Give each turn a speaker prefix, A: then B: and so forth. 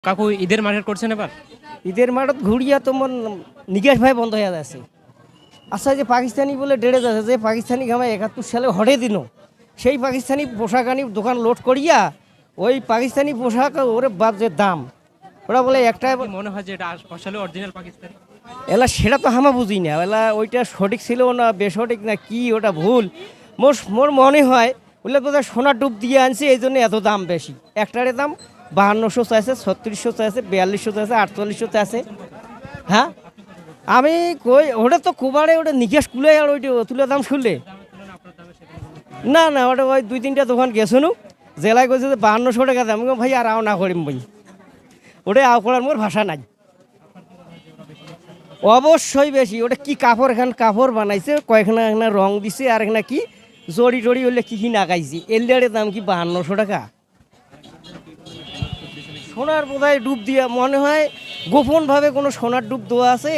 A: কাকু ঈদের মার্কেট করছেন এবার?
B: ঈদের মাঠত ঘুরিয়া তোমার নিকাশ ভাই বন্ধ হয়ে যাচ্ছে। আচ্ছা, যে পাকিস্তানি বলে ডেড়ে যাচ্ছে, যে পাকিস্তানি ঘামে 71 সালে হটে দিন, সেই পাকিস্তানি পোশাক আনি দোকান লোড করিয়া ওই পাকিস্তানি পোশাক ওরে বাপ যে দাম, ওরা বলে একটা
A: কি মনে হয় যে এটা আসলে অরিজিনাল পাকিস্তানি?
B: এলা সেটা তো হামা বুঝি না, এলা ওইটা সঠিক ছিল না বেসঠিক না কি ওটা ভুল। মোর মনে হয় বললে বোধহয় সোনার ডুব দিয়ে আনছি, এই জন্য এত দাম বেশি। একটারে দাম 5200 চাইছে, 3600 চাইছে, 4200 চাইছে, 4800 চাইছে। হ্যাঁ, আমি কই ওটা তো কোবারে ওটা নিকেশ কুলে আর ওইটা তুলে দাম শুনলে না না, ওটা ওই 2-3টা দোকান গেছুন, জেলায় কইছে যে 5200 টাকা দাম। আমি বললাম, ভাই আর আও না করিম ভাই, ওটা আও করার মোর ভাষা নাই। অবশ্যই বেশি। ওটা কি কাপড়, এখানে কাপড় বানাইছে, কয়েকখানা এখানে রং দিছে, আর এখানে কি জড়ি টড়ি হলে কি নাগাইছি, এলিয়ারের দাম কি 5200 টাকা? সোনার বোধহয় ডুব দিয়া মনে হয় গোপনভাবে কোনো সোনার ডুব দেওয়া আছে।